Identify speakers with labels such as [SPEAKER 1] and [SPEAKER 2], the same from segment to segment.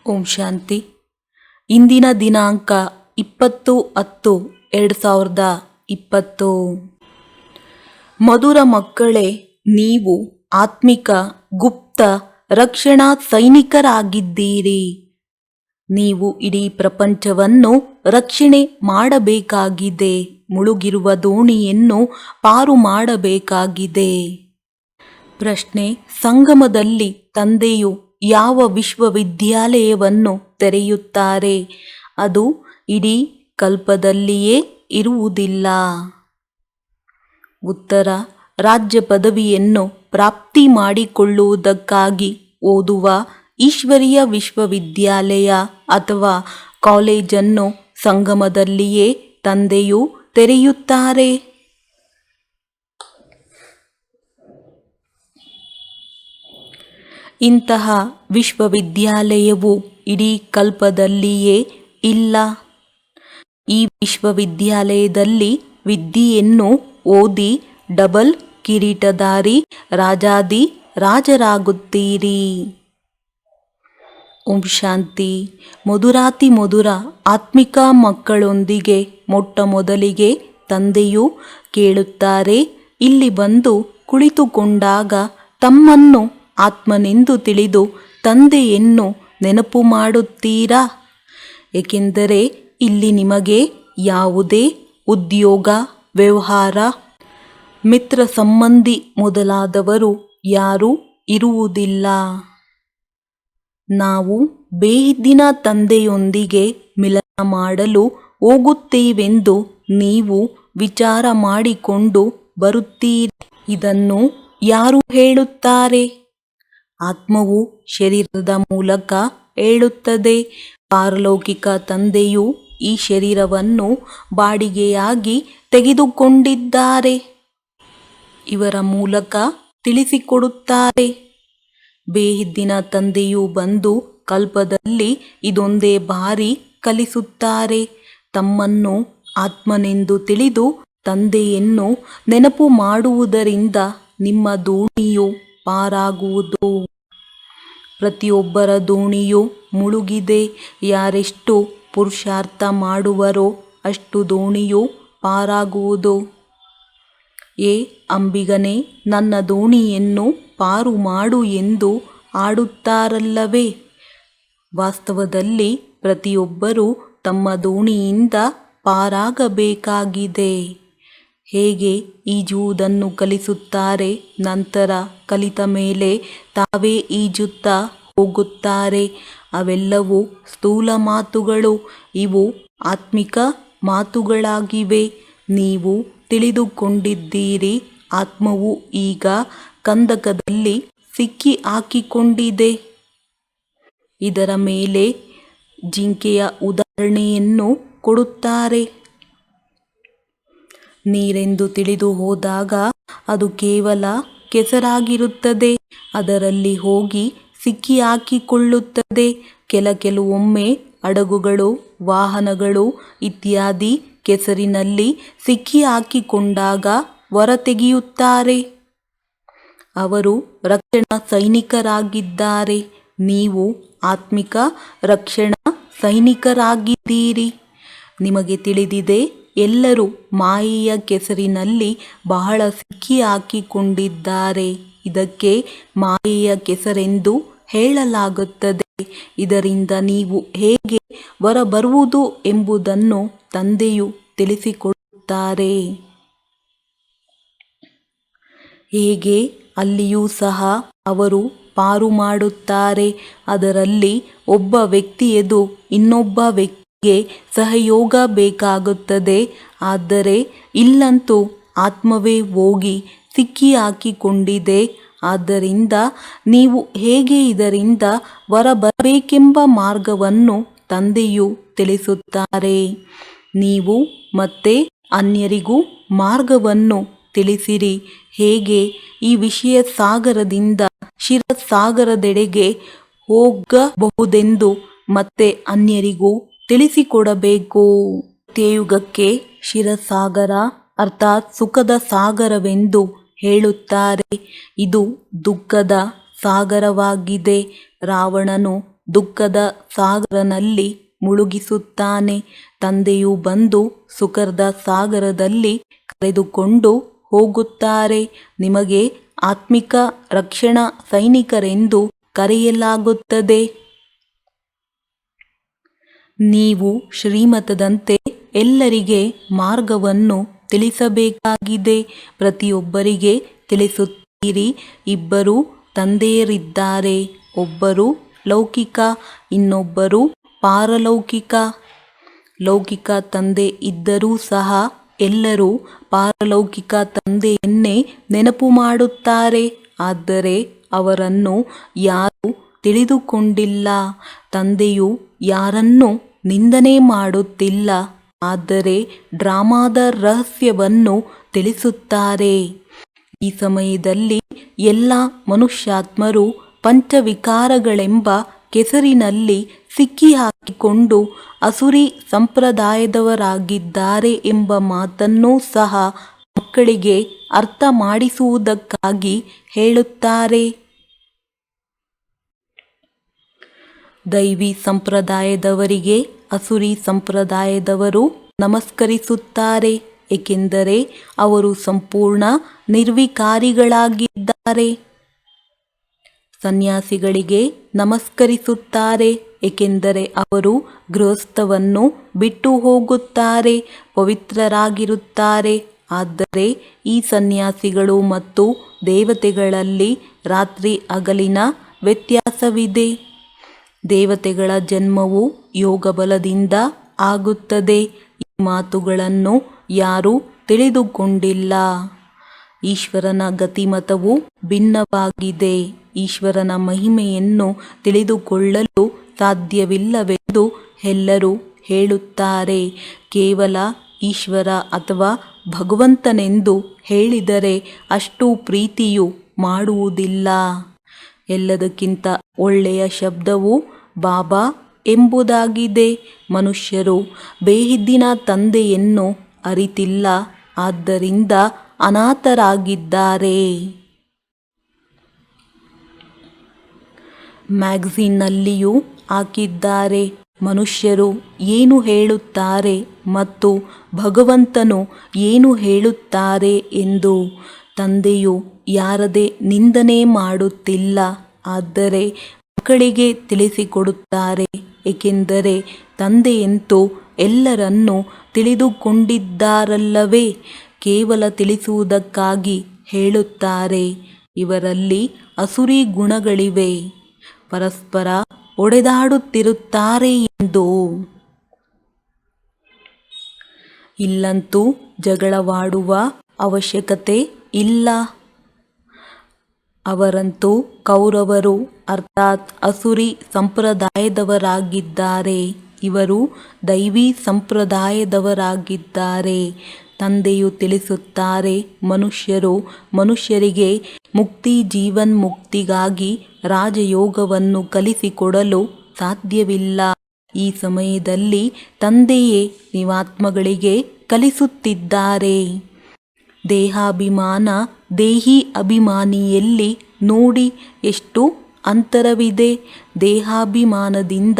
[SPEAKER 1] ಓಂ ಶಾಂತಿ. ಇಂದಿನ ದಿನಾಂಕ 20/10/2020. ಮಧುರ ಮಕ್ಕಳೇ, ನೀವು ಆತ್ಮಿಕ ಗುಪ್ತ ರಕ್ಷಣಾ ಸೈನಿಕರಾಗಿದ್ದೀರಿ. ನೀವು ಇಡೀ ಪ್ರಪಂಚವನ್ನು ರಕ್ಷಣೆ ಮಾಡಬೇಕಾಗಿದೆ. ಮುಳುಗಿರುವ ದೋಣಿಯನ್ನು ಪಾರು ಮಾಡಬೇಕಾಗಿದೆ. ಪ್ರಶ್ನೆ: ಸಂಗಮದಲ್ಲಿ ತಂದೆಯು ಯಾವ ವಿಶ್ವವಿದ್ಯಾಲಯವನ್ನು ತೆರೆಯುತ್ತಾರೆ? ಅದು ಇಡೀ ಕಲ್ಪದಲ್ಲಿಯೇ ಇರುವುದಿಲ್ಲ. ಉತ್ತರ: ರಾಜ್ಯ ಪದವಿಯನ್ನು ಪ್ರಾಪ್ತಿ ಮಾಡಿಕೊಳ್ಳುವುದಕ್ಕಾಗಿ ಓದುವ ಈಶ್ವರೀಯ ವಿಶ್ವವಿದ್ಯಾಲಯ ಅಥವಾ ಕಾಲೇಜನ್ನು ಸಂಗಮದಲ್ಲಿಯೇ ತಂದೆಯು ತೆರೆಯುತ್ತಾರೆ. ಇಂತಹ ವಿಶ್ವವಿದ್ಯಾಲಯವು ಇಡೀ ಕಲ್ಪದಲ್ಲಿಯೇ ಇಲ್ಲ. ಈ ವಿಶ್ವವಿದ್ಯಾಲಯದಲ್ಲಿ ವಿದ್ಯೆಯನ್ನು ಓದಿ ಡಬಲ್ ಕಿರೀಟಧಾರಿ ರಾಜಾದಿ ರಾಜರಾಗುತ್ತೀರಿ. ಓಂ ಶಾಂತಿ. ಮಧುರಾತಿ ಮಧುರ ಆತ್ಮಿಕ ಮಕ್ಕಳೊಂದಿಗೆ ಮೊಟ್ಟ ಮೊದಲಿಗೆ ತಂದೆಯು ಕೇಳುತ್ತಾರೆ, ಇಲ್ಲಿ ಬಂದು ಕುಳಿತುಕೊಂಡಾಗ ತಮ್ಮನ್ನು ಆತ್ಮನೆಂದು ತಿಳಿದು ತಂದೆಯನ್ನು ನೆನಪು ಮಾಡುತ್ತೀರಾ? ಏಕೆಂದರೆ ಇಲ್ಲಿ ನಿಮಗೆ ಯಾವುದೇ ಉದ್ಯೋಗ, ವ್ಯವಹಾರ, ಮಿತ್ರ ಸಂಬಂಧಿ ಮೊದಲಾದವರು ಯಾರೂ ಇರುವುದಿಲ್ಲ. ನಾವು ಬೇಹಿದ್ದಿನ ತಂದೆಯೊಂದಿಗೆ ಮಿಲನ ಮಾಡಲು ಹೋಗುತ್ತೇವೆಂದು ನೀವು ವಿಚಾರ ಮಾಡಿಕೊಂಡು ಬರುತ್ತೀರಿ. ಇದನ್ನು ಯಾರು ಹೇಳುತ್ತಾರೆ? ಆತ್ಮವು ಶರೀರದ ಮೂಲಕ ಹೇಳುತ್ತದೆ. ಪಾರಲೌಕಿಕ ತಂದೆಯು ಈ ಶರೀರವನ್ನು ಬಾಡಿಗೆಯಾಗಿ ತೆಗೆದುಕೊಂಡಿದ್ದಾರೆ. ಇವರ ಮೂಲಕ ತಿಳಿಸಿಕೊಡುತ್ತಾರೆ. ಬೇಹಿದ್ದಿನ ತಂದೆಯು ಬಂದು ಕಲ್ಪದಲ್ಲಿ ಇದೊಂದೇ ಬಾರಿ ಕಲಿಸುತ್ತಾರೆ. ತಮ್ಮನ್ನು ಆತ್ಮನೆಂದು ತಿಳಿದು ತಂದೆಯನ್ನು ನೆನಪು ಮಾಡುವುದರಿಂದ ನಿಮ್ಮ ದೋಣಿಯು ಪಾರಾಗುವುದು. ಪ್ರತಿಯೊಬ್ಬರ ದೋಣಿಯು ಮುಳುಗಿದೆ. ಯಾರೆಷ್ಟು ಪುರುಷಾರ್ಥ ಮಾಡುವರೋ ಅಷ್ಟು ದೋಣಿಯು ಪಾರಾಗುವುದು. ಏ ಅಂಬಿಗನೇ, ನನ್ನ ದೋಣಿಯನ್ನು ಪಾರು ಮಾಡು ಎಂದು ಆಡುತ್ತಾರಲ್ಲವೇ? ವಾಸ್ತವದಲ್ಲಿ ಪ್ರತಿಯೊಬ್ಬರೂ ತಮ್ಮ ದೋಣಿಯಿಂದ ಪಾರಾಗಬೇಕಾಗಿದೆ. ಹೇಗೆ ಈಜುವುದನ್ನು ಕಲಿಸುತ್ತಾರೆ, ನಂತರ ಕಲಿತ ಮೇಲೆ ತಾವೇ ಈಜುತ್ತಾ ಹೋಗುತ್ತಾರೆ. ಅವೆಲ್ಲವೂ ಸ್ಥೂಲ ಮಾತುಗಳು. ಇವು ಆತ್ಮಿಕ ಮಾತುಗಳಾಗಿವೆ. ನೀವು ತಿಳಿದುಕೊಂಡಿದ್ದೀರಿ, ಆತ್ಮವು ಈಗ ಕಂದಕದಲ್ಲಿ ಸಿಕ್ಕಿ ಹಾಕಿಕೊಂಡಿದೆ. ಇದರ ಮೇಲೆ ಜಿಂಕೆಯ ಉದಾಹರಣೆಯನ್ನು ಕೊಡುತ್ತಾರೆ. ನೀರೆಂದು ತಿಳಿದು ಹೋದಾಗ ಅದು ಕೇವಲ ಕೆಸರಾಗಿರುತ್ತದೆ. ಅದರಲ್ಲಿ ಹೋಗಿ ಸಿಕ್ಕಿ ಹಾಕಿಕೊಳ್ಳುತ್ತದೆ. ಕೆಲವೊಮ್ಮೆ ಹಡಗುಗಳು, ವಾಹನಗಳು ಇತ್ಯಾದಿ ಕೆಸರಿನಲ್ಲಿ ಸಿಕ್ಕಿ ಹಾಕಿಕೊಂಡಾಗ ಹೊರತೆಗೆಯುತ್ತಾರೆ. ಅವರು ರಕ್ಷಣಾ ಸೈನಿಕರಾಗಿದ್ದಾರೆ. ನೀವು ಆತ್ಮಿಕ ರಕ್ಷಣಾ ಸೈನಿಕರಾಗಿದ್ದೀರಿ. ನಿಮಗೆ ತಿಳಿದಿದೆ, ಎಲ್ಲರೂ ಮಾಯೆಯ ಕೆಸರಿನಲ್ಲಿ ಬಹಳ ಸಿಕ್ಕಿ ಹಾಕಿಕೊಂಡಿದ್ದಾರೆ. ಇದಕ್ಕೆ ಮಾಯೆಯ ಕೆಸರೆಂದು ಹೇಳಲಾಗುತ್ತದೆ. ಇದರಿಂದ ನೀವು ಹೇಗೆ ಹೊರಬರುವುದು ಎಂಬುದನ್ನು ತಂದೆಯು ತಿಳಿಸಿಕೊಡುತ್ತಾರೆ. ಹೇಗೆ ಅಲ್ಲಿಯೂ ಸಹ ಅವರು ಪಾರು ಮಾಡುತ್ತಾರೆ. ಅದರಲ್ಲಿ ಒಬ್ಬ ವ್ಯಕ್ತಿಯದು ಇನ್ನೊಬ್ಬ ವ್ಯಕ್ತಿಗೆ ಸಹಯೋಗ ಬೇಕಾಗುತ್ತದೆ. ಆದರೆ ಇಲ್ಲಂತೂ ಆತ್ಮವೇ ಹೋಗಿ ಸಿಕ್ಕಿ ಹಾಕಿಕೊಂಡಿದೆ. ಆದ್ದರಿಂದ ನೀವು ಹೇಗೆ ಇದರಿಂದ ಹೊರಬರಬೇಕೆಂಬ ಮಾರ್ಗವನ್ನು ತಂದೆಯು ತಿಳಿಸುತ್ತಾರೆ. ನೀವು ಮತ್ತೆ ಅನ್ಯರಿಗೂ ಮಾರ್ಗವನ್ನು ತಿಳಿಸಿರಿ. ಹೇಗೆ ಈ ವಿಷಯ ಸಾಗರದಿಂದ ಶಿರಸಾಗರದೆಡೆಗೆ ಹೋಗಬಹುದೆಂದು ಮತ್ತೆ ಅನ್ಯರಿಗೂ ತಿಳಿಸಿಕೊಡಬೇಕು. ಸತ್ಯಯುಗಕ್ಕೆ ಶಿರಸಾಗರ ಅರ್ಥಾತ್ ಸುಖದ ಸಾಗರವೆಂದು ಹೇಳುತ್ತಾರೆ. ಇದು ದುಃಖದ ಸಾಗರವಾಗಿದೆ. ರಾವಣನು ದುಃಖದ ಸಾಗರನಲ್ಲಿ ಮುಳುಗಿಸುತ್ತಾನೆ. ತಂದೆಯು ಬಂದು ಸುಖದ ಸಾಗರದಲ್ಲಿ ಕರೆದುಕೊಂಡು ಹೋಗುತ್ತಾರೆ. ನಿಮಗೆ ಆತ್ಮಿಕ ರಕ್ಷಣಾ ಸೈನಿಕರೆಂದು ಕರೆಯಲಾಗುತ್ತದೆ. ನೀವು ಶ್ರೀಮತದಂತೆ ಎಲ್ಲರಿಗೆ ಮಾರ್ಗವನ್ನು ತಿಳಿಸಬೇಕಾಗಿದೆ. ಪ್ರತಿಯೊಬ್ಬರಿಗೆ ತಿಳಿಸುತ್ತೀರಿ. ಇಬ್ಬರು ತಂದೆಯರಿದ್ದಾರೆ, ಒಬ್ಬರು ಲೌಕಿಕ, ಇನ್ನೊಬ್ಬರು ಪಾರಲೌಕಿಕ. ಲೌಕಿಕ ತಂದೆ ಇದ್ದರೂ ಸಹ ಎಲ್ಲರೂ ಪಾರಲೌಕಿಕ ತಂದೆಯನ್ನೇ ನೆನಪು ಮಾಡುತ್ತಾರೆ. ಆದರೆ ಅವರನ್ನು ಯಾರೂ ತಿಳಿದುಕೊಂಡಿಲ್ಲ. ತಂದೆಯು ಯಾರನ್ನೂ ನಿಂದನೆ ಮಾಡುತ್ತಿಲ್ಲ, ಆದರೆ ಡ್ರಾಮಾದ ರಹಸ್ಯವನ್ನು ತಿಳಿಸುತ್ತಾರೆ. ಈ ಸಮಯದಲ್ಲಿ ಎಲ್ಲ ಮನುಷ್ಯಾತ್ಮರು ಪಂಚವಿಕಾರಗಳೆಂಬ ಕೆಸರಿನಲ್ಲಿ ಸಿಕ್ಕಿಹಾಕಿಕೊಂಡು ಅಸುರಿ ಸಂಪ್ರದಾಯದವರಾಗಿದ್ದಾರೆ ಎಂಬ ಮಾತನ್ನೂ ಸಹ ಮಕ್ಕಳಿಗೆ ಅರ್ಥ ಮಾಡಿಸುವುದಕ್ಕಾಗಿ ಹೇಳುತ್ತಾರೆ. ದೈವಿ ಸಂಪ್ರದಾಯದವರಿಗೆ ಅಸುರಿ ಸಂಪ್ರದಾಯದವರು ನಮಸ್ಕರಿಸುತ್ತಾರೆ, ಏಕೆಂದರೆ ಅವರು ಸಂಪೂರ್ಣ ನಿರ್ವಿಕಾರಿಗಳಾಗಿದ್ದಾರೆ. ಸನ್ಯಾಸಿಗಳಿಗೆ ನಮಸ್ಕರಿಸುತ್ತಾರೆ, ಏಕೆಂದರೆ ಅವರು ಗೃಹಸ್ಥವನ್ನು ಬಿಟ್ಟು ಹೋಗುತ್ತಾರೆ, ಪವಿತ್ರರಾಗಿರುತ್ತಾರೆ. ಆದರೆ ಈ ಸನ್ಯಾಸಿಗಳು ಮತ್ತು ದೇವತೆಗಳಲ್ಲಿ ರಾತ್ರಿ ಹಗಲಿನ ವ್ಯತ್ಯಾಸವಿದೆ. ದೇವತೆಗಳ ಜನ್ಮವು ಯೋಗಬಲದಿಂದ ಆಗುತ್ತದೆ. ಈ ಮಾತುಗಳನ್ನು ಯಾರೂ ತಿಳಿದುಕೊಂಡಿಲ್ಲ. ಈಶ್ವರನ ಗತಿಮತವು ಭಿನ್ನವಾಗಿದೆ. ಈಶ್ವರನ ಮಹಿಮೆಯನ್ನು ತಿಳಿದುಕೊಳ್ಳಲು ಸಾಧ್ಯವಿಲ್ಲವೆಂದು ಎಲ್ಲರೂ ಹೇಳುತ್ತಾರೆ. ಕೇವಲ ಈಶ್ವರ ಅಥವಾ ಭಗವಂತನೆಂದು ಹೇಳಿದರೆ ಅಷ್ಟು ಪ್ರೀತಿಯು ಮಾಡುವುದಿಲ್ಲ. ಎಲ್ಲದಕ್ಕಿಂತ ಒಳ್ಳೆಯ ಶಬ್ದವು ಬಾಬಾ ಎಂಬುದಾಗಿದೆ. ಮನುಷ್ಯರು ಬೇಹಿದ್ದಿನ ತಂದೆಯನ್ನು ಅರಿತಿಲ್ಲ, ಆದ್ದರಿಂದ ಅನಾಥರಾಗಿದ್ದಾರೆ. ಮ್ಯಾಗಝಿನ್ನಲ್ಲಿಯೂ ಹಾಕಿದ್ದಾರೆ, ಮನುಷ್ಯರು ಏನು ಹೇಳುತ್ತಾರೆ ಮತ್ತು ಭಗವಂತನು ಏನು ಹೇಳುತ್ತಾರೆ ಎಂದು. ತಂದೆಯು ಯಾರದೇ ನಿಂದನೆ ಮಾಡುತ್ತಿಲ್ಲ, ಆದರೆ ಮಕ್ಕಳಿಗೆ ತಿಳಿಸಿಕೊಡುತ್ತಾರೆ, ಏಕೆಂದರೆ ತಂದೆಯಂತೂ ಎಲ್ಲರನ್ನೂ ತಿಳಿದುಕೊಂಡಿದ್ದಾರಲ್ಲವೇ. ಕೇವಲ ತಿಳಿಸುವುದಕ್ಕಾಗಿ ಹೇಳುತ್ತಾರೆ. ಇವರಲ್ಲಿ ಅಸುರಿ ಗುಣಗಳಿವೆ, ಪರಸ್ಪರ ಹೊಡೆದಾಡುತ್ತಿರುತ್ತಾರೆ ಎಂದು. ಇಲ್ಲಂತೂ ಜಗಳವಾಡುವ ಅವಶ್ಯಕತೆ ಇಲ್ಲ. ಅವರಂತೂ ಕೌರವರು ಅರ್ಥಾತ್ ಅಸುರಿ ಸಂಪ್ರದಾಯದವರಾಗಿದ್ದಾರೆ. ಇವರು ದೈವಿ ಸಂಪ್ರದಾಯದವರಾಗಿದ್ದಾರೆ. ತಂದೆಯು ತಿಳಿಸುತ್ತಾರೆ, ಮನುಷ್ಯರು ಮನುಷ್ಯರಿಗೆ ಮುಕ್ತಿ ಜೀವನ್ಮುಕ್ತಿಗಾಗಿ ರಾಜಯೋಗವನ್ನು ಕಲಿಸಿಕೊಡಲು ಸಾಧ್ಯವಿಲ್ಲ. ಈ ಸಮಯದಲ್ಲಿ ತಂದೆಯೇ ನೀವಾತ್ಮಗಳಿಗೆ ಕಲಿಸುತ್ತಿದ್ದಾರೆ. ದೇಹಾಭಿಮಾನ ದೇಹಿ ಅಭಿಮಾನಿಯಲ್ಲಿ ನೋಡಿ ಎಷ್ಟು ಅಂತರವಿದೆ. ದೇಹಾಭಿಮಾನದಿಂದ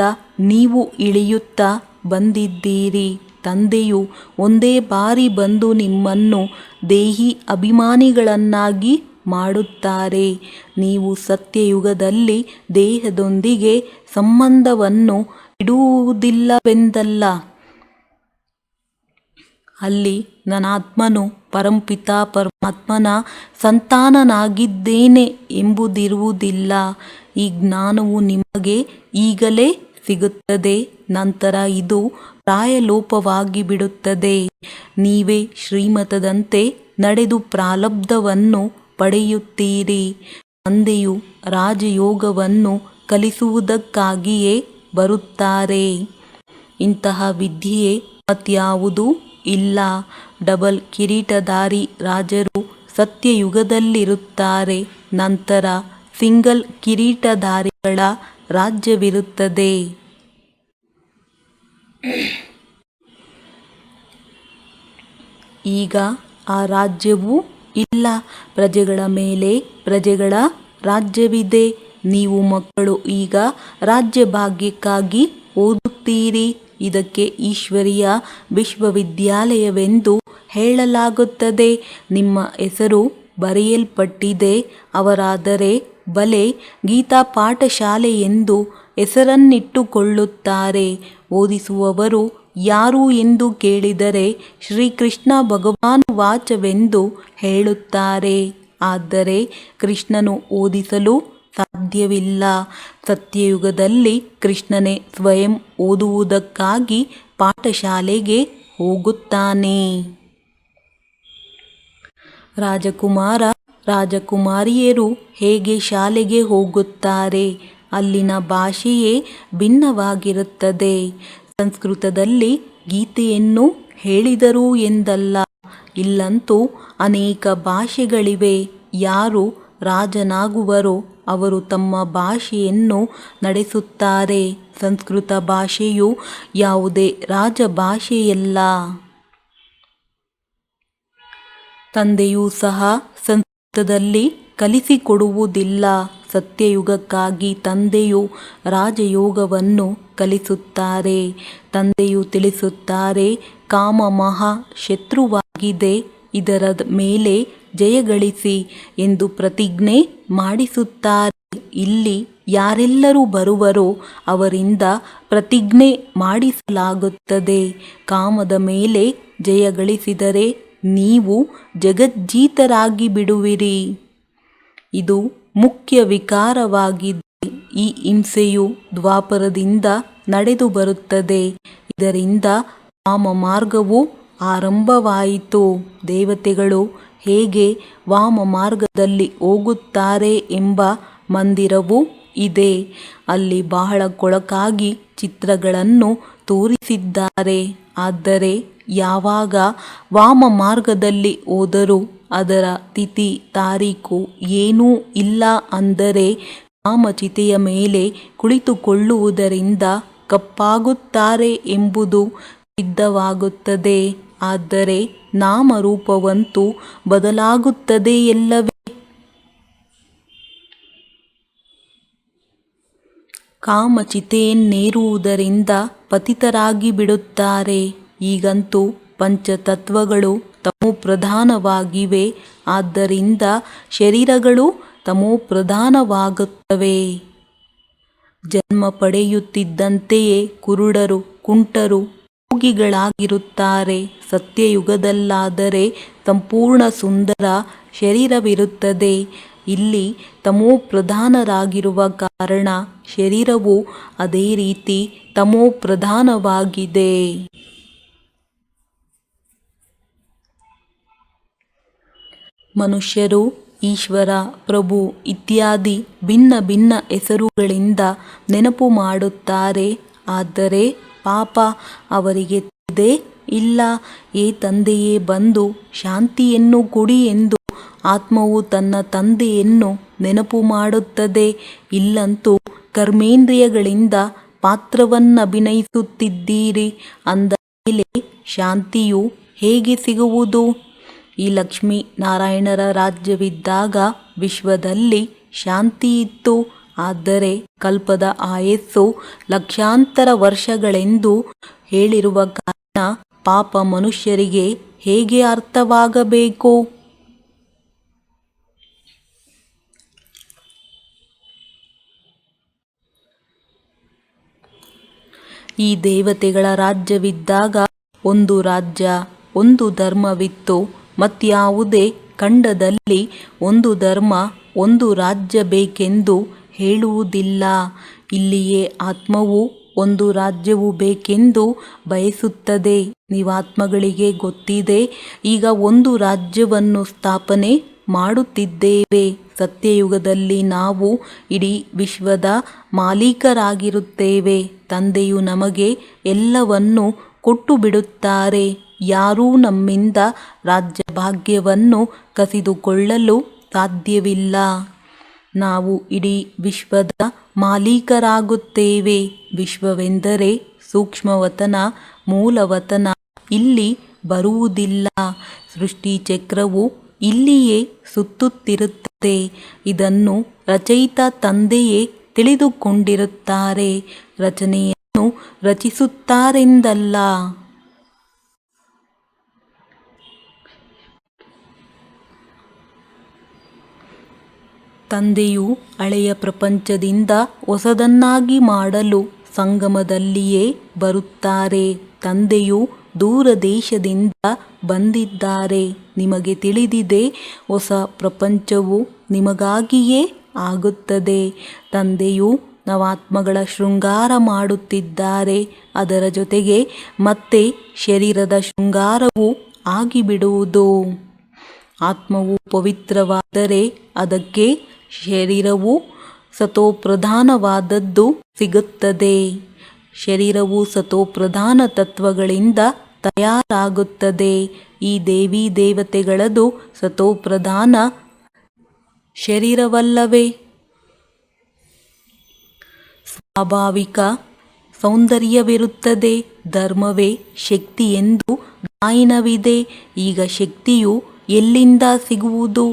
[SPEAKER 1] ನೀವು ಇಳಿಯುತ್ತಾ ಬಂದಿದ್ದೀರಿ. ತಂದೆಯು ಒಂದೇ ಬಾರಿ ಬಂದು ನಿಮ್ಮನ್ನು ದೇಹಿ ಅಭಿಮಾನಿಗಳನ್ನಾಗಿ ಮಾಡುತ್ತಾರೆ. ನೀವು ಸತ್ಯಯುಗದಲ್ಲಿ ದೇಹದೊಂದಿಗೆ ಸಂಬಂಧವನ್ನು ಇಡುವುದಿಲ್ಲವೆಂದಲ್ಲ. ಅಲ್ಲಿ ನನಾತ್ಮನು ಪರಂಪಿತ ಪರಮಾತ್ಮನ ಸಂತಾನನಾಗಿದ್ದೇನೆ ಎಂಬುದಿರುವುದಿಲ್ಲ. ಈ ಜ್ಞಾನವು ನಿಮಗೆ ಈಗಲೇ ಸಿಗುತ್ತದೆ, ನಂತರ ಇದು ಪ್ರಾಯಲೋಪವಾಗಿ ಬಿಡುತ್ತದೆ. ನೀವೇ ಶ್ರೀಮತದಂತೆ ನಡೆದು ಪ್ರಾರಬ್ಧವನ್ನು ಪಡೆಯುತ್ತೀರಿ. ತಂದೆಯು ರಾಜಯೋಗವನ್ನು ಕಲಿಸುವುದಕ್ಕಾಗಿಯೇ ಬರುತ್ತಾರೆ. ಇಂತಹ ವಿದ್ಯೆ ಮತ್ಯಾವುದೂ ಇಲ್ಲ. ಡಬಲ್ ಕಿರೀಟಧಾರಿ ರಾಜರು ಸತ್ಯಯುಗದಲ್ಲಿರುತ್ತಾರೆ, ನಂತರ ಸಿಂಗಲ್ ಕಿರೀಟಧಾರಿಗಳ ರಾಜ್ಯವಿರುತ್ತದೆ. ಈಗ ಆ ರಾಜ್ಯವೂ ಇಲ್ಲ. ಪ್ರಜೆಗಳ ಮೇಲೆ ಪ್ರಜೆಗಳ ರಾಜ್ಯವಿದೆ. ನೀವು ಮಕ್ಕಳು ಈಗ ರಾಜ್ಯ ಭಾಗ್ಯಕ್ಕಾಗಿ ಓದುತ್ತೀರಿ. ಇದಕ್ಕೆ ಈಶ್ವರೀಯ ವಿಶ್ವವಿದ್ಯಾಲಯವೆಂದು ಹೇಳಲಾಗುತ್ತದೆ. ನಿಮ್ಮ ಹೆಸರು ಬರೆಯಲ್ಪಟ್ಟಿದೆ. ಅವರಾದರೆ ಬಲೆ ಗೀತಾ ಪಾಠಶಾಲೆ ಎಂದು ಹೆಸರನ್ನಿಟ್ಟುಕೊಳ್ಳುತ್ತಾರೆ. ಓದಿಸುವವರು ಯಾರು ಎಂದು ಕೇಳಿದರೆ ಶ್ರೀಕೃಷ್ಣ ಭಗವಾನುವಾಚವೆಂದು ಹೇಳುತ್ತಾರೆ. ಆದರೆ ಕೃಷ್ಣನು ಓದಿಸಲು ಸಾಧ್ಯವಿಲ್ಲ. ಸತ್ಯಯುಗದಲ್ಲಿ ಕೃಷ್ಣನೇ ಸ್ವಯಂ ಓದುವುದಕ್ಕಾಗಿ ಪಾಠಶಾಲೆಗೆ ಹೋಗುತ್ತಾನೆ. ರಾಜಕುಮಾರ ರಾಜಕುಮಾರಿಯರು ಹೇಗೆ ಶಾಲೆಗೆ ಹೋಗುತ್ತಾರೆ? ಅಲ್ಲಿನ ಭಾಷೆಯೇ ಭಿನ್ನವಾಗಿರುತ್ತದೆ. ಸಂಸ್ಕೃತದಲ್ಲಿ ಗೀತೆಯನ್ನು ಹೇಳಿದರು ಎಂದಲ್ಲ, ಇಲ್ಲಂತೂ ಅನೇಕ ಭಾಷೆಗಳಿವೆ. ಯಾರು ರಾಜನಾಗುವರೋ ಅವರು ತಮ್ಮ ಭಾಷೆಯನ್ನು ನಡೆಸುತ್ತಾರೆ. ಸಂಸ್ಕೃತ ಭಾಷೆಯು ಯಾವುದೇ ರಾಜಭಾಷೆಯಲ್ಲ. ತಂದೆಯೂ ಸಹ ಸಂಸ್ಕೃತದಲ್ಲಿ ಕಲಿಸಿಕೊಡುವುದಿಲ್ಲ. ಸತ್ಯಯುಗಕ್ಕಾಗಿ ತಂದೆಯು ರಾಜಯೋಗವನ್ನು ಕಲಿಸುತ್ತಾರೆ. ತಂದೆಯು ತಿಳಿಸುತ್ತಾರೆ, ಕಾಮ ಮಹಾ ಶತ್ರುವಾಗಿದೆ, ಇದರ ಮೇಲೆ ಜಯಗಳಿಸಿ ಎಂದು ಪ್ರತಿಜ್ಞೆ ಮಾಡಿಸುತ್ತಾರೆ. ಇಲ್ಲಿ ಯಾರೆಲ್ಲರೂ ಬರುವರೋ ಅವರಿಂದ ಪ್ರತಿಜ್ಞೆ ಮಾಡಿಸಲಾಗುತ್ತದೆ. ಕಾಮದ ಮೇಲೆ ಜಯಗಳಿಸಿದರೆ ನೀವು ಜಗಜ್ಜೀತರಾಗಿ ಬಿಡುವಿರಿ. ಇದು ಮುಖ್ಯ ವಿಕಾರವಾಗಿದೆ. ಈ ಹಿಂಸೆಯು ದ್ವಾಪರದಿಂದ ನಡೆದು ಬರುತ್ತದೆ. ಇದರಿಂದ ವಾಮ ಮಾರ್ಗವು ಆರಂಭವಾಯಿತು. ದೇವತೆಗಳು ಹೇಗೆ ವಾಮ ಮಾರ್ಗದಲ್ಲಿ ಹೋಗುತ್ತಾರೆ ಎಂಬ ಮಂದಿರವೂ ಇದೆ. ಅಲ್ಲಿ ಬಹಳ ಕೊಳಕಾಗಿ ಚಿತ್ರಗಳನ್ನು ತೋರಿಸಿದ್ದಾರೆ. ಆದರೆ ಯಾವಾಗ ವಾಮ ಮಾರ್ಗದಲ್ಲಿ ಹೋದರೂ ಅದರ ತಿಥಿ ತಾರೀಕು ಏನೂ ಇಲ್ಲ. ಅಂದರೆ ಕಾಮಚಿತೆಯ ಮೇಲೆ ಕುಳಿತುಕೊಳ್ಳುವುದರಿಂದ ಕಪ್ಪಾಗುತ್ತಾರೆ ಎಂಬುದು ಸಿದ್ಧವಾಗುತ್ತದೆ. ಆದರೆ ನಾಮರೂಪವಂತೂ ಬದಲಾಗುತ್ತದೆಯಲ್ಲವೇ? ಕಾಮಚಿತೆಯನ್ನೇರುವುದರಿಂದ ಪತಿತರಾಗಿ ಬಿಡುತ್ತಾರೆ. ಈಗಂತೂ ಪಂಚತತ್ವಗಳು ತಮೋಪ್ರಧಾನವಾಗಿವೆ. ಆದ್ದರಿಂದ ಶರೀರಗಳು ತಮೋಪ್ರಧಾನವಾಗುತ್ತವೆ. ಜನ್ಮ ಪಡೆಯುತ್ತಿದ್ದಂತೆಯೇ ಕುರುಡರು, ಕುಂಟರು, ರೋಗಿಗಳಾಗಿರುತ್ತಾರೆ. ಸತ್ಯಯುಗದಲ್ಲಾದರೆ ಸಂಪೂರ್ಣ ಸುಂದರ ಶರೀರವಿರುತ್ತದೆ. ಇಲ್ಲಿ ತಮೋಪ್ರಧಾನರಾಗಿರುವ ಕಾರಣ ಶರೀರವು ಅದೇ ರೀತಿ ತಮೋಪ್ರಧಾನವಾಗಿದೆ. ಮನುಷ್ಯರು ಈಶ್ವರ, ಪ್ರಭು ಇತ್ಯಾದಿ ಭಿನ್ನ ಭಿನ್ನ ಹೆಸರುಗಳಿಂದ ನೆನಪು ಮಾಡುತ್ತಾರೆ. ಆದರೆ ಪಾಪ ಅವರಿಗೆ ತಿಳಿದೇ ಇಲ್ಲ. ಏ ತಂದೆಯೇ, ಬಂದು ಶಾಂತಿಯನ್ನು ಕೊಡಿ ಎಂದು ಆತ್ಮವು ತನ್ನ ತಂದೆಯನ್ನು ನೆನಪು ಮಾಡುತ್ತದೆ. ಇಲ್ಲಂತೂ ಕರ್ಮೇಂದ್ರಿಯಗಳಿಂದ ಪಾತ್ರವನ್ನಭಿನಯಿಸುತ್ತಿದ್ದೀರಿ. ಅಂದ ಮೇಲೆ ಶಾಂತಿಯು ಹೇಗೆ ಸಿಗುವುದು? ಈ ಲಕ್ಷ್ಮೀ ನಾರಾಯಣರ ರಾಜ್ಯವಿದ್ದಾಗ ವಿಶ್ವದಲ್ಲಿ ಶಾಂತಿಯಿತ್ತು. ಆದರೆ ಕಲ್ಪದ ಆಯಸ್ಸು ಲಕ್ಷಾಂತರ ವರ್ಷಗಳೆಂದು ಹೇಳಿರುವ ಕಾರಣ ಪಾಪ ಮನುಷ್ಯರಿಗೆ ಹೇಗೆ ಅರ್ಥವಾಗಬೇಕು? ಈ ದೇವತೆಗಳ ರಾಜ್ಯವಿದ್ದಾಗ ಒಂದು ರಾಜ್ಯ, ಒಂದು ಧರ್ಮವಿತ್ತು. ಮತ್ಯಾವುದೇ ಖಂಡದಲ್ಲಿ ಒಂದು ಧರ್ಮ, ಒಂದು ರಾಜ್ಯ ಬೇಕೆಂದು ಹೇಳುವುದಿಲ್ಲ. ಇಲ್ಲಿಯೇ ಆತ್ಮವು ಒಂದು ರಾಜ್ಯವು ಬೇಕೆಂದು ಬಯಸುತ್ತದೆ. ನೀವಾತ್ಮಗಳಿಗೆ ಗೊತ್ತಿದೆ, ಈಗ ಒಂದು ರಾಜ್ಯವನ್ನು ಸ್ಥಾಪನೆ ಮಾಡುತ್ತಿದ್ದೇವೆ. ಸತ್ಯಯುಗದಲ್ಲಿ ನಾವು ಇಡೀ ವಿಶ್ವದ ಮಾಲೀಕರಾಗಿರುತ್ತೇವೆ. ತಂದೆಯು ನಮಗೆ ಎಲ್ಲವನ್ನೂ ಕೊಟ್ಟು ಬಿಡುತ್ತಾರೆ. ಯಾರೂ ನಮ್ಮಿಂದ ರಾಜ್ಯಭಾಗ್ಯವನ್ನು ಕಸಿದುಕೊಳ್ಳಲು ಸಾಧ್ಯವಿಲ್ಲ. ನಾವು ಇಡೀ ವಿಶ್ವದ ಮಾಲೀಕರಾಗುತ್ತೇವೆ. ವಿಶ್ವವೆಂದರೆ ಸೂಕ್ಷ್ಮವತನ, ಮೂಲವತನ ಇಲ್ಲಿ ಬರುವುದಿಲ್ಲ. ಸೃಷ್ಟಿ ಚಕ್ರವು ಇಲ್ಲಿಯೇ ಸುತ್ತುತ್ತಿರುತ್ತದೆ. ಇದನ್ನು ರಚಯಿತ ತಂದೆಯೇ ತಿಳಿದುಕೊಂಡಿರುತ್ತಾರೆ. ರಚನೆಯನ್ನು ರಚಿಸುತ್ತಾರೆಂದಲ್ಲ. ತಂದೆಯು ಹಳೆಯ ಪ್ರಪಂಚದಿಂದ ಹೊಸದನ್ನಾಗಿ ಮಾಡಲು ಸಂಗಮದಲ್ಲಿಯೇ ಬರುತ್ತಾರೆ. ತಂದೆಯು ದೂರ ದೇಶದಿಂದ ಬಂದಿದ್ದಾರೆ. ನಿಮಗೆ ತಿಳಿದಿದೆ, ಹೊಸ ಪ್ರಪಂಚವು ನಿಮಗಾಗಿಯೇ ಆಗುತ್ತದೆ. ತಂದೆಯು ನವಾತ್ಮಗಳ ಶೃಂಗಾರ ಮಾಡುತ್ತಿದ್ದಾರೆ. ಅದರ ಜೊತೆಗೆ ಮತ್ತೆ ಶರೀರದ ಶೃಂಗಾರವೂ ಆಗಿಬಿಡುವುದು. ಆತ್ಮವು ಪವಿತ್ರವಾದರೆ ಅದಕ್ಕೆ ಶರೀರವು ಸತೋಪ್ರಧಾನವಾದದ್ದು ಸಿಗುತ್ತದೆ. ಶರೀರವು ಸತೋಪ್ರಧಾನ ತತ್ವಗಳಿಂದ ತಯಾರಾಗುತ್ತದೆ. ಈ ದೇವಿ ದೇವತೆಗಳದು ಸತೋಪ್ರಧಾನ ಶರೀರವಲ್ಲವೇ? ಸ್ವಾಭಾವಿಕ ಸೌಂದರ್ಯವಿರುತ್ತದೆ. ಧರ್ಮವೇ ಶಕ್ತಿ ಎಂದು ಗಾಯನವಿದೆ. ಈಗ ಶಕ್ತಿಯು ಎಲ್ಲಿಂದ ಸಿಗುವುದು?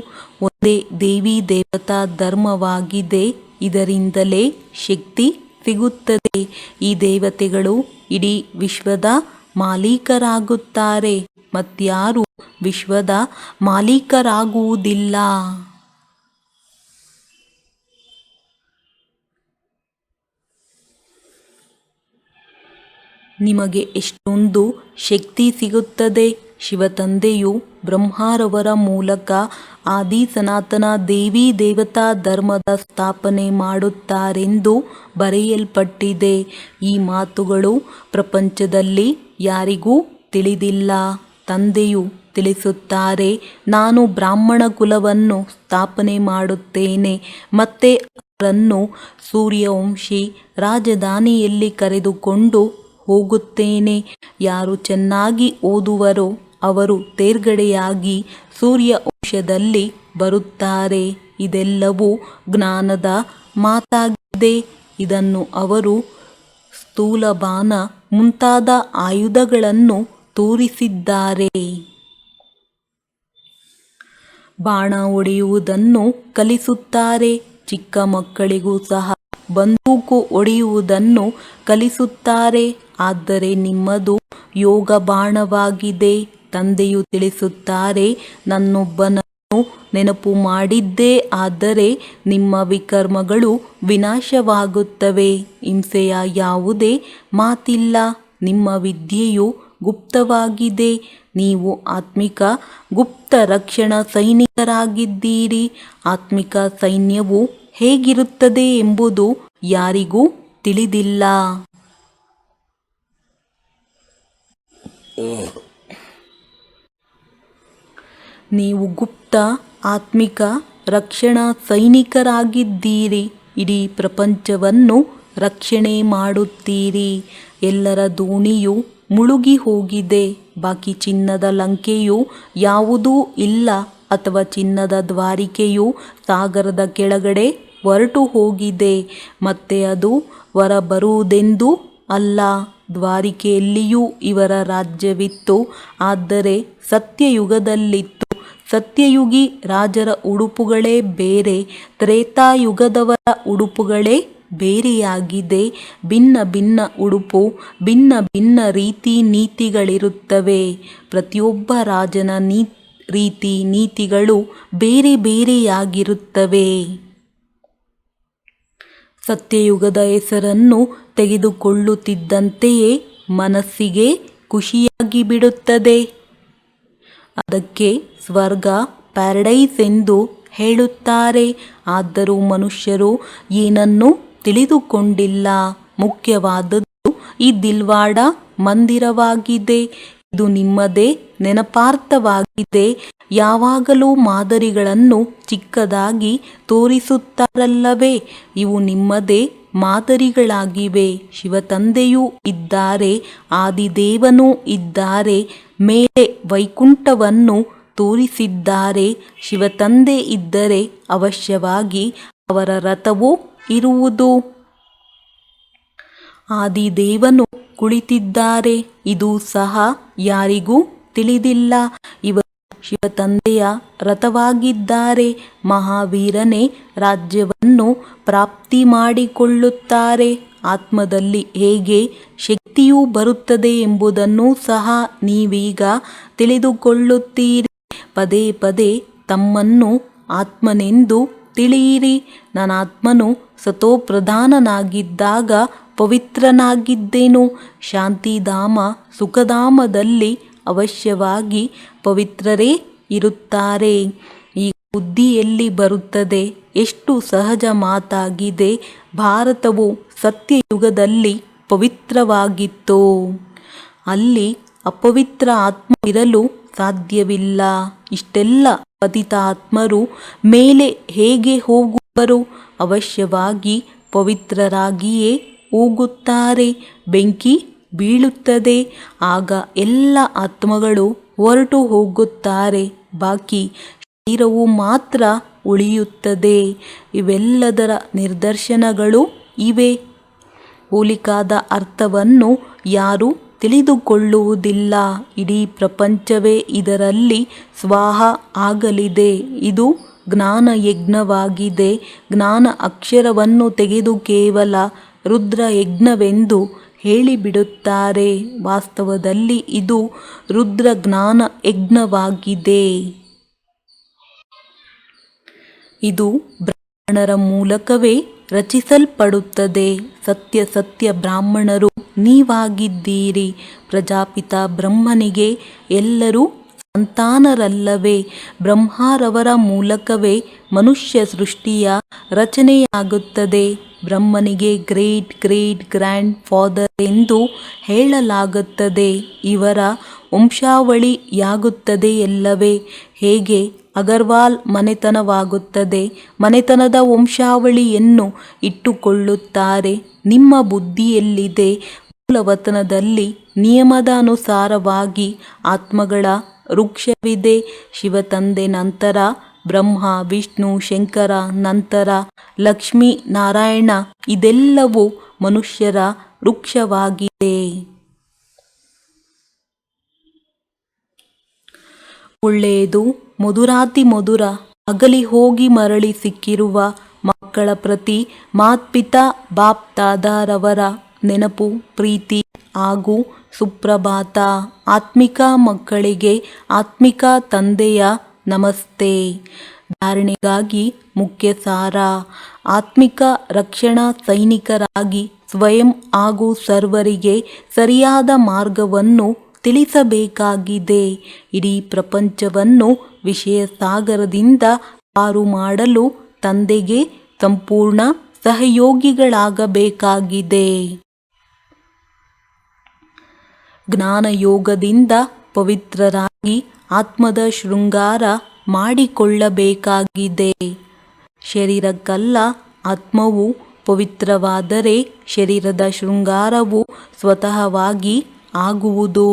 [SPEAKER 1] ಒಂದೇ ದೇವಿ ದೇವತಾ ಧರ್ಮವಾಗಿದೆ. ಇದರಿಂದಲೇ ಶಕ್ತಿ ಸಿಗುತ್ತದೆ. ಈ ದೇವತೆಗಳು ಇಡೀ ವಿಶ್ವದ ಮಾಲೀಕರಾಗುತ್ತಾರೆ. ಮತ್ಯಾರೂ ವಿಶ್ವದ ಮಾಲೀಕರಾಗುವುದಿಲ್ಲ. ನಿಮಗೆ ಎಷ್ಟೊಂದು ಶಕ್ತಿ ಸಿಗುತ್ತದೆ. ಶಿವತಂದೆಯು ಬ್ರಹ್ಮರವರ ಮೂಲಕ ಆದಿ ಸನಾತನ ದೇವಿ ದೇವತಾ ಧರ್ಮದ ಸ್ಥಾಪನೆ ಮಾಡುತ್ತಾರೆಂದು ಬರೆಯಲ್ಪಟ್ಟಿದೆ. ಈ ಮಾತುಗಳು ಪ್ರಪಂಚದಲ್ಲಿ ಯಾರಿಗೂ ತಿಳಿದಿಲ್ಲ. ತಂದೆಯು ತಿಳಿಸುತ್ತಾರೆ, ನಾನು ಬ್ರಾಹ್ಮಣ ಕುಲವನ್ನು ಸ್ಥಾಪನೆ ಮಾಡುತ್ತೇನೆ. ಮತ್ತೆ ಅವರನ್ನು ಸೂರ್ಯವಂಶಿ ರಾಜಧಾನಿಯಲ್ಲಿ ಕರೆದುಕೊಂಡು ಹೋಗುತ್ತೇನೆ. ಯಾರು ಚೆನ್ನಾಗಿ ಓದುವರೋ ಅವರು ತೇರ್ಗಡೆಯಾಗಿ ಸೂರ್ಯ ವಂಶದಲ್ಲಿ ಬರುತ್ತಾರೆ. ಇದೆಲ್ಲವೂ ಜ್ಞಾನದ ಮಾತಾಗಿದೆ. ಇದನ್ನು ಅವರು ಸ್ಥೂಲ ಬಾಣ ಮುಂತಾದ ಆಯುಧಗಳನ್ನು ತೋರಿಸಿದ್ದಾರೆ. ಬಾಣ ಹೊಡೆಯುವುದನ್ನು ಕಲಿಸುತ್ತಾರೆ. ಚಿಕ್ಕ ಮಕ್ಕಳಿಗೂ ಸಹ ಬಂದೂಕು ಹೊಡೆಯುವುದನ್ನು ಕಲಿಸುತ್ತಾರೆ. ಆದರೆ ನಿಮ್ಮದು ಯೋಗ ಬಾಣವಾಗಿದೆ. ತಂದೆಯು ತಿಳಿಸುತ್ತಾರೆ, ನನ್ನೊಬ್ಬನನ್ನು ನೆನಪು ಮಾಡಿದ್ದೇ ಆದರೆ ನಿಮ್ಮ ವಿಕರ್ಮಗಳು ವಿನಾಶವಾಗುತ್ತವೆ. ಹಿಂಸೆಯ ಯಾವುದೇ ಮಾತಿಲ್ಲ. ನಿಮ್ಮ ವಿದ್ಯೆಯು ಗುಪ್ತವಾಗಿದೆ. ನೀವು ಆತ್ಮಿಕ ಗುಪ್ತ ರಕ್ಷಣಾ ಸೈನಿಕರಾಗಿದ್ದೀರಿ. ಆತ್ಮಿಕ ಸೈನ್ಯವು ಹೇಗಿರುತ್ತದೆ ಎಂಬುದು ಯಾರಿಗೂ ತಿಳಿದಿಲ್ಲ. ನೀವು ಗುಪ್ತ ಆತ್ಮಿಕ ರಕ್ಷಣಾ ಸೈನಿಕರಾಗಿದ್ದೀರಿ. ಇಡೀ ಪ್ರಪಂಚವನ್ನು ರಕ್ಷಣೆ ಮಾಡುತ್ತೀರಿ. ಎಲ್ಲರ ದೋಣಿಯು ಮುಳುಗಿ ಹೋಗಿದೆ. ಬಾಕಿ ಚಿನ್ನದ ಲಂಕೆಯು ಯಾವುದೂ ಇಲ್ಲ. ಅಥವಾ ಚಿನ್ನದ ದ್ವಾರಿಕೆಯು ಸಾಗರದ ಕೆಳಗಡೆ ಹೊರಟು ಹೋಗಿದೆ. ಮತ್ತೆ ಅದು ಹೊರಬರುವುದೆಂದೂ ಅಲ್ಲ. ದ್ವಾರಿಕೆಯಲ್ಲಿಯೂ ಇವರ ರಾಜ್ಯವಿತ್ತು. ಆದರೆ ಸತ್ಯಯುಗದಲ್ಲಿತ್ತು. ಸತ್ಯಯುಗಿ ರಾಜರ ಉಡುಪುಗಳೇ ಬೇರೆ. ತ್ರೇತಾಯುಗದವರ ಉಡುಪುಗಳೇ ಬೇರೆಯಾಗಿದೆ. ಭಿನ್ನ ಭಿನ್ನ ಉಡುಪು, ಭಿನ್ನ ಭಿನ್ನ ರೀತಿ ನೀತಿಗಳಿರುತ್ತವೆ. ಪ್ರತಿಯೊಬ್ಬ ರಾಜನ ರೀತಿ ನೀತಿಗಳು ಬೇರೆ ಬೇರೆಯಾಗಿರುತ್ತವೆ. ಸತ್ಯಯುಗದ ಹೆಸರನ್ನು ತೆಗೆದುಕೊಳ್ಳುತ್ತಿದ್ದಂತೆಯೇ ಮನಸ್ಸಿಗೆ ಖುಷಿಯಾಗಿ ಬಿಡುತ್ತದೆ. ಅದಕ್ಕೆ ಸ್ವರ್ಗ, ಪ್ಯಾರಡೈಸ್ ಎಂದು ಹೇಳುತ್ತಾರೆ. ಆದರೂ ಮನುಷ್ಯರು ಏನನ್ನೂ ತಿಳಿದುಕೊಂಡಿಲ್ಲ. ಮುಖ್ಯವಾದದ್ದು ಈ ದಿಲ್ವಾಡ ಮಂದಿರವಾಗಿದೆ. ಇದು ನಿಮ್ಮದೇ ನೆನಪಾರ್ಥವಾಗಿದೆ. ಯಾವಾಗಲೂ ಮಾದರಿಗಳನ್ನು ಚಿಕ್ಕದಾಗಿ ತೋರಿಸುತ್ತಾರಲ್ಲವೇ, ಇವು ನಿಮ್ಮದೇ ಮಾದರಿಗಳಾಗಿವೆ. ಶಿವತಂದೆಯೂ ಇದ್ದಾರೆ, ಆದಿದೇವನೂ ಇದ್ದಾರೆ. ಮೇಲೆ ವೈಕುಂಠವನ್ನು ತೋರಿಸಿದ್ದಾರೆ. ಶಿವತಂದೆ ಇದ್ದರೆ ಅವಶ್ಯವಾಗಿ ಅವರ ರಥವೂ ಇರುವುದು. ಆದಿದೇವನು ಕುಳಿತಿದ್ದಾರೆ. ಇದು ಸಹ ಯಾರಿಗೂ ತಿಳಿದಿಲ್ಲ. ಇವರು ಶಿವತಂದೆಯ ರಥವಾಗಿದ್ದಾರೆ. ಮಹಾವೀರನೇ ರಾಜ್ಯವನ್ನು ಪ್ರಾಪ್ತಿ ಮಾಡಿಕೊಳ್ಳುತ್ತಾರೆ. ಆತ್ಮದಲ್ಲಿ ಹೇಗೆ ಶಕ್ತಿಯು ಬರುತ್ತದೆ ಎಂಬುದನ್ನು ಸಹ ನೀವೀಗ ತಿಳಿದುಕೊಳ್ಳುತ್ತೀರಿ. ಪದೇ ಪದೇ ತಮ್ಮನ್ನು ಆತ್ಮನೆಂದು ತಿಳಿಯಿರಿ. ನಾನಾತ್ಮನು ಸತೋಪ್ರಧಾನನಾಗಿದ್ದಾಗ ಪವಿತ್ರನಾಗಿದ್ದೆನು. ಶಾಂತಿಧಾಮ ಸುಖಧಾಮದಲ್ಲಿ ಅವಶ್ಯವಾಗಿ ಪವಿತ್ರರೇ ಇರುತ್ತಾರೆ. ಈ ಬುದ್ಧಿ ಎಲ್ಲಿ ಬರುತ್ತದೆ? ಎಷ್ಟು ಸಹಜ ಮಾತಾಗಿದೆ. ಭಾರತವು ಸತ್ಯಯುಗದಲ್ಲಿ ಪವಿತ್ರವಾಗಿತ್ತು. ಅಲ್ಲಿ ಅಪವಿತ್ರ ಆತ್ಮವಿರಲು ಸಾಧ್ಯವಿಲ್ಲ. ಇಷ್ಟೆಲ್ಲ ಪತಿತ ಆತ್ಮರು ಮೇಲೆ ಹೇಗೆ ಹೋಗುವರು? ಅವಶ್ಯವಾಗಿ ಪವಿತ್ರರಾಗಿಯೇ ಹೋಗುತ್ತಾರೆ. ಬೆಂಕಿ ಬೀಳುತ್ತದೆ, ಆಗ ಎಲ್ಲ ಆತ್ಮಗಳು ಹೊರಟು ಹೋಗುತ್ತಾರೆ. ಬಾಕಿ ಶರೀರವು ಮಾತ್ರ ಉಳಿಯುತ್ತದೆ. ಇವೆಲ್ಲದರ ನಿದರ್ಶನಗಳು ಇವೆ. ಹೋಲಿಕಾದ ಅರ್ಥವನ್ನು ಯಾರೂ ತಿಳಿದುಕೊಳ್ಳುವುದಿಲ್ಲ. ಇಡೀ ಪ್ರಪಂಚವೇ ಇದರಲ್ಲಿ ಸ್ವಾಹ ಆಗಲಿದೆ. ಇದು ಜ್ಞಾನಯಜ್ಞವಾಗಿದೆ. ಜ್ಞಾನ ಅಕ್ಷರವನ್ನು ತೆಗೆದು ಕೇವಲ ರುದ್ರಯಜ್ಞವೆಂದು ಹೇಳಿಬಿಡುತ್ತಾರೆ. ವಾಸ್ತವದಲ್ಲಿ ಇದು ರುದ್ರ ಜ್ಞಾನ ಯಜ್ಞವಾಗಿದೆ. ಇದು ಬ್ರಾಹ್ಮಣರ ಮೂಲಕವೇ ರಚಿಸಲ್ಪಡುತ್ತದೆ. ಸತ್ಯ ಸತ್ಯ ಬ್ರಾಹ್ಮಣರು ನೀವಾಗಿದ್ದೀರಿ. ಪ್ರಜಾಪಿತ ಬ್ರಹ್ಮನಿಗೆ ಎಲ್ಲರೂ ಸಂತಾನರಲ್ಲವೇ? ಬ್ರಹ್ಮರವರ ಮೂಲಕವೇ ಮನುಷ್ಯ ಸೃಷ್ಟಿಯ ರಚನೆಯಾಗುತ್ತದೆ. ಬ್ರಹ್ಮನಿಗೆ ಗ್ರೇಟ್ ಗ್ರೇಟ್ ಗ್ರ್ಯಾಂಡ್ ಫಾದರ್ ಎಂದು ಹೇಳಲಾಗುತ್ತದೆ. ಇವರ ವಂಶಾವಳಿಯಾಗುತ್ತದೆ ಎಲ್ಲವೇ? ಹೇಗೆ ಅಗರ್ವಾಲ್ ಮನೆತನವಾಗುತ್ತದೆ? ಮನೆತನದ ವಂಶಾವಳಿಯನ್ನು ಇಟ್ಟುಕೊಳ್ಳುತ್ತಾರೆ. ನಿಮ್ಮ ಬುದ್ಧಿಯಲ್ಲಿದೆ. ಮೂಲವತನದಲ್ಲಿ ನಿಯಮದ ಅನುಸಾರವಾಗಿ ಆತ್ಮಗಳ ವೃಕ್ಷವಿದೆ. ಶಿವತಂದೆ ನಂತರ ಬ್ರಹ್ಮ, ವಿಷ್ಣು, ಶಂಕರ, ನಂತರ ಲಕ್ಷ್ಮೀ ನಾರಾಯಣ. ಇದೆಲ್ಲವೂ ಮನುಷ್ಯರ ವೃಕ್ಷವಾಗಿದೆ. ಒಳ್ಳೆಯದು. ಮಧುರಾತಿ ಮಧುರ ಅಗಲಿ ಹೋಗಿ ಮರಳಿ ಸಿಕ್ಕಿರುವ ಮಕ್ಕಳ ಪ್ರತಿ ಮಾತ್ಪಿತಾ ಬಾಪ್ ದಾದಾರವರ ನೆನಪು, ಪ್ರೀತಿ ಹಾಗೂ ಸುಪ್ರಭಾತ. ಆತ್ಮಿಕ ಮಕ್ಕಳಿಗೆ ಆತ್ಮಿಕ ತಂದೆಯ ನಮಸ್ತೆ. ಧಾರಣೆಗಾಗಿ ಮುಖ್ಯ ಸಾರ. ಆತ್ಮಿಕ ರಕ್ಷಣಾ ಸೈನಿಕರಾಗಿ ಸ್ವಯಂ ಹಾಗೂ ಸರ್ವರಿಗೆ ಸರಿಯಾದ ಮಾರ್ಗವನ್ನು ತಿಳಿಸಬೇಕಾಗಿದೆ. ಇಡೀ ಪ್ರಪಂಚವನ್ನು ವಿಷಯ ಸಾಗರದಿಂದ ಪಾರು ಮಾಡಲು ತಂದೆಗೆ ಸಂಪೂರ್ಣ ಸಹಯೋಗಿಗಳಾಗಬೇಕಾಗಿದೆ. ಜ್ಞಾನಯೋಗದಿಂದ ಪವಿತ್ರರಾಗಿ ಆತ್ಮದ ಶೃಂಗಾರ ಮಾಡಿಕೊಳ್ಳಬೇಕಾಗಿದೆ. ಶರೀರಕ್ಕಲ್ಲ, ಆತ್ಮವು ಪವಿತ್ರವಾದರೆ ಶರೀರದ ಶೃಂಗಾರವು ಸ್ವತಃವಾಗಿ ಆಗುವುದು.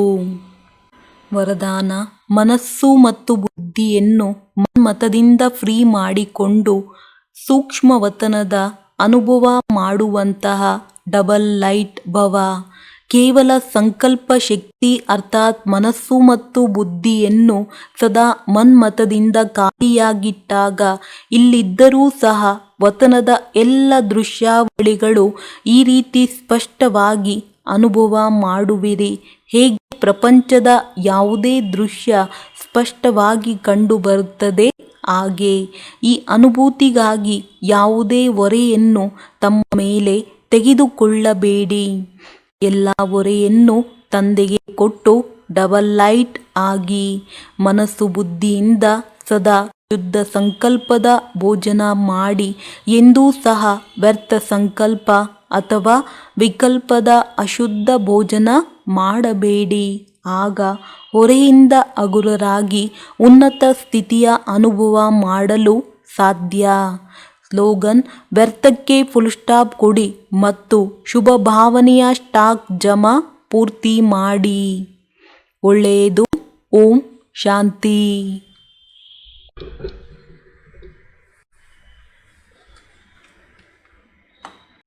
[SPEAKER 1] ವರದಾನ: ಮನಸ್ಸು ಮತ್ತು ಬುದ್ಧಿಯನ್ನು ಮನ್ಮಥದಿಂದ ಫ್ರೀ ಮಾಡಿಕೊಂಡು ಸೂಕ್ಷ್ಮವತನದ ಅನುಭವ ಮಾಡುವಂತಹ ಡಬಲ್ ಲೈಟ್ ಭವ. ಕೇವಲ ಸಂಕಲ್ಪ ಶಕ್ತಿ ಅರ್ಥಾತ್ ಮನಸ್ಸು ಮತ್ತು ಬುದ್ಧಿಯನ್ನು ಸದಾ ಮನ್ಮಥದಿಂದ ಖಾಲಿಯಾಗಿಟ್ಟಾಗ ಇಲ್ಲಿದ್ದರೂ ಸಹ ವತನದ ಎಲ್ಲ ದೃಶ್ಯಾವಳಿಗಳು ಈ ರೀತಿ ಸ್ಪಷ್ಟವಾಗಿ ಅನುಭವ ಮಾಡುವಿರಿ. ಹೇಗೆ ಪ್ರಪಂಚದ ಯಾವುದೇ ದೃಶ್ಯ ಸ್ಪಷ್ಟವಾಗಿ ಕಂಡುಬರುತ್ತದೆ, ಹಾಗೆ ಈ ಅನುಭೂತಿಗಾಗಿ ಯಾವುದೇ ಹೊರೆಯನ್ನು ತಮ್ಮ ಮೇಲೆ ತೆಗೆದುಕೊಳ್ಳಬೇಡಿ. ಎಲ್ಲ ಹೊರೆಯನ್ನು ತಂದೆಗೆ ಕೊಟ್ಟು ಡಬಲ್ ಲೈಟ್ ಆಗಿ. ಮನಸ್ಸು ಬುದ್ಧಿಯಿಂದ ಸದಾ ಶುದ್ಧ ಸಂಕಲ್ಪದ ಭೋಜನ ಮಾಡಿ. ಎಂದೂ ಸಹ ವ್ಯರ್ಥ ಸಂಕಲ್ಪ ಅಥವಾ ವಿಕಲ್ಪದ ಅಶುದ್ಧ ಭೋಜನ ಮಾಡಬೇಡಿ. ಆಗ ಹೊರೆಯಿಂದ ಹಗುರರಾಗಿ ಉನ್ನತ ಸ್ಥಿತಿಯ ಅನುಭವ ಮಾಡಲು ಸಾಧ್ಯ. ಸ್ಲೋಗನ್: ವ್ಯರ್ಥಕ್ಕೆ ಫುಲ್ ಸ್ಟಾಪ್ ಕೊಡಿ ಮತ್ತು ಶುಭ ಭಾವನೆಯ ಸ್ಟಾಕ್ ಜಮಾ ಪೂರ್ತಿ ಮಾಡಿ. ಒಳ್ಳೆಯದು. ಓಂ ಶಾಂತಿ.